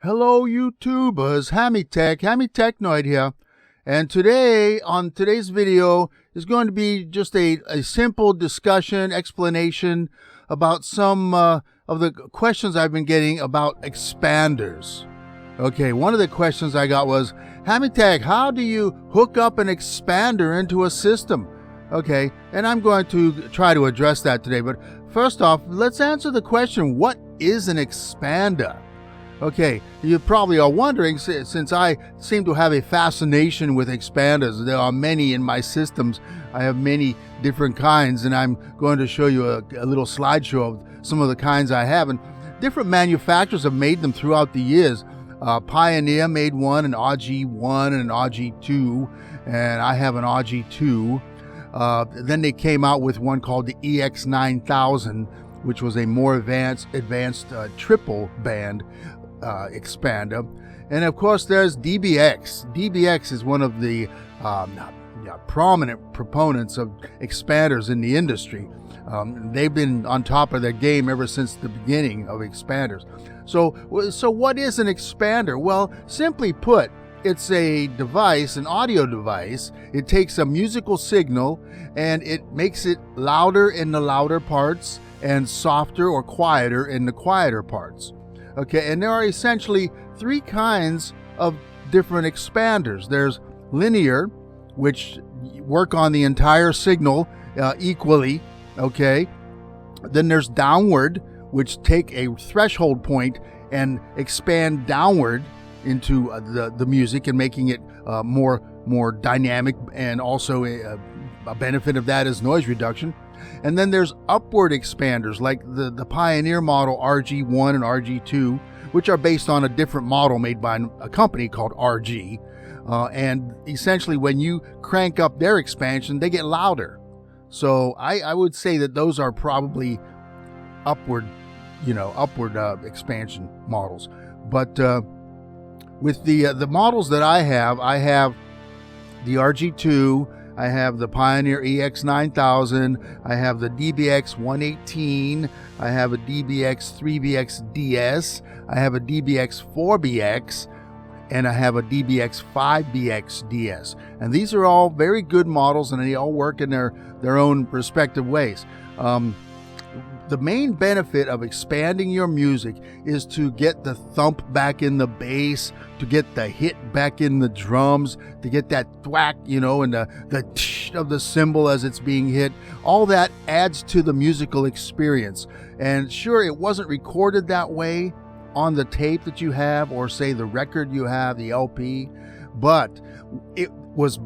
Hello YouTubers, Hammy Technoid here, and today's video is going to be just a simple discussion, explanation about some of the questions I've been getting about expanders. Okay, one of the questions I got was, Hammy Tech, how do you hook up an expander into a system? Okay, and I'm going to try to address that today, but first off, let's answer the question, what is an expander? Okay, you probably are wondering, since I seem to have a fascination with expanders. There are many in my systems. I have many different kinds, and I'm going to show you a little slideshow of some of the kinds I have. And different manufacturers have made them throughout the years. Pioneer made one, an RG1 and an RG2, and I have an RG2. Then they came out with one called the EX9000, which was a more advanced triple band expander. And of course there's DBX. DBX is one of the prominent proponents of expanders in the industry. They've been on top of their game ever since the beginning of expanders. So what is an expander? Well, simply put, it's a device, an audio device. It takes a musical signal and it makes it louder in the louder parts and softer or quieter in the quieter parts. Okay, and there are essentially three kinds of different expanders. There's linear, which work on the entire signal equally, okay? Then there's downward, which take a threshold point and expand downward into the music and making it more dynamic, and also a benefit of that is noise reduction. And then there's upward expanders like the Pioneer model RG1 and RG2, which are based on a different model made by a company called RG. And essentially when you crank up their expansion, they get louder. So I would say that those are probably upward expansion models. But with the models that I have the RG2, I have the Pioneer EX9000, I have the DBX 118, I have a DBX 3BX DS, I have a DBX 4BX, and I have a DBX 5BX DS. And these are all very good models, and they all work in their own respective ways. The main benefit of expanding your music is to get the thump back in the bass, to get the hit back in the drums, to get that thwack, and the tsh of the cymbal as it's being hit. All that adds to the musical experience. And sure, it wasn't recorded that way on the tape that you have, or say the record you have, the LP, but it was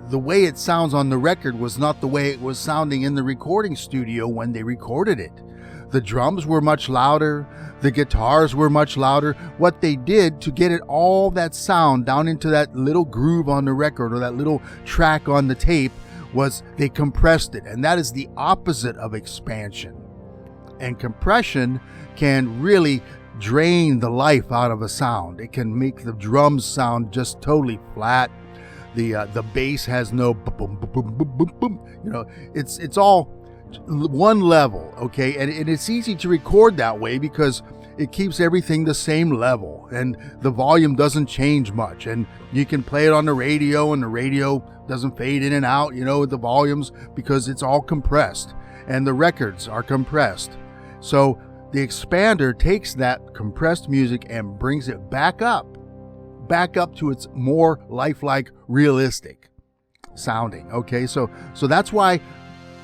the way it sounds on the record was not the way it was sounding in the recording studio when they recorded it. The drums were much louder, the guitars were much louder. What they did to get it all that sound down into that little groove on the record or that little track on the tape was they compressed it, and that is the opposite of expansion. And compression can really drain the life out of a sound. It can make the drums sound just totally flat. The bass has no boom, boom, boom, boom, boom, boom. It's all one level, okay? And it's easy to record that way because it keeps everything the same level and the volume doesn't change much, and you can play it on the radio and the radio doesn't fade in and out, with the volumes, because it's all compressed and the records are compressed. So the expander takes that compressed music and brings it back up to its more lifelike, realistic sounding. Okay, so that's why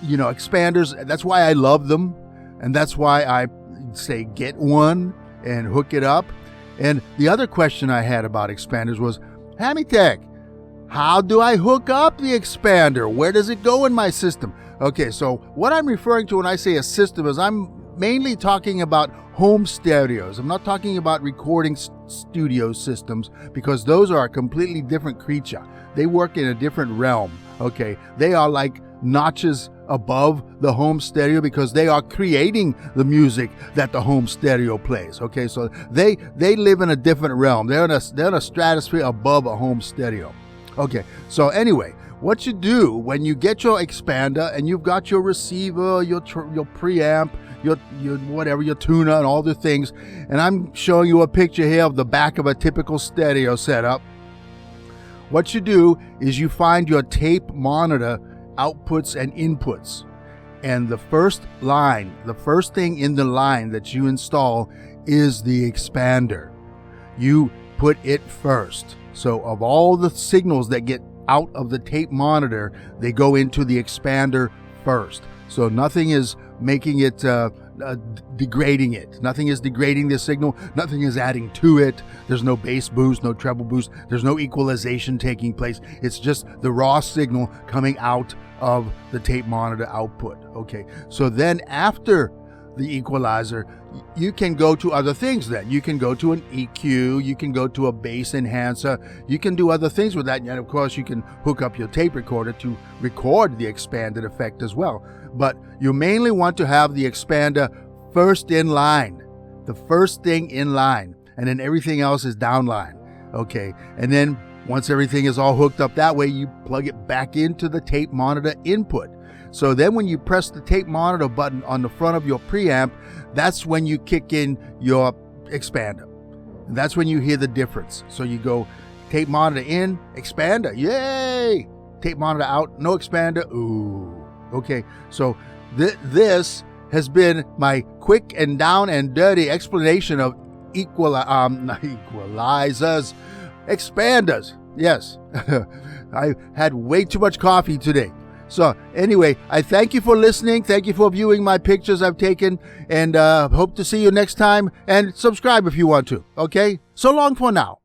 expanders, that's why I love them, and that's why I say get one and hook it up. And the other question I had about expanders was, Hammy Tech, how do I hook up the expander? Where does it go in my system? Okay, so what I'm referring to when I say a system is I'm mainly talking about home stereos. I'm not talking about recording studio systems, because those are a completely different creature. They work in a different realm. Okay, they are like notches above the home stereo because they are creating the music that the home stereo plays. Okay, so they live in a different realm. They're in a stratosphere above a home stereo. Okay, so anyway, what you do when you get your expander and you've got your receiver, your preamp, whatever, your tuner and all the things. And I'm showing you a picture here of the back of a typical stereo setup. What you do is you find your tape monitor outputs and inputs. And the first thing in the line that you install is the expander. You put it first. So of all the signals that get out of the tape monitor, they go into the expander first. So nothing is making it degrading it. Nothing is degrading the signal. Nothing is adding to it. There's no bass boost, no treble boost. There's no equalization taking place. It's just the raw signal coming out of the tape monitor output. Okay, so then after the equalizer, you can go to other things then. You can go to an EQ, you can go to a bass enhancer, you can do other things with that, and of course you can hook up your tape recorder to record the expanded effect as well. But you mainly want to have the expander first in line, the first thing in line, and then everything else is downline. Okay, and then once everything is all hooked up that way, you plug it back into the tape monitor input. So then when you press the tape monitor button on the front of your preamp, that's when you kick in your expander. And that's when you hear the difference. So you go tape monitor in, expander, yay! Tape monitor out, no expander, ooh. Okay, so this has been my quick and down and dirty explanation of not equalizers, expanders. Yes, I had way too much coffee today. So anyway, I thank you for listening. Thank you for viewing my pictures I've taken, and hope to see you next time. And subscribe if you want to. Okay, so long for now.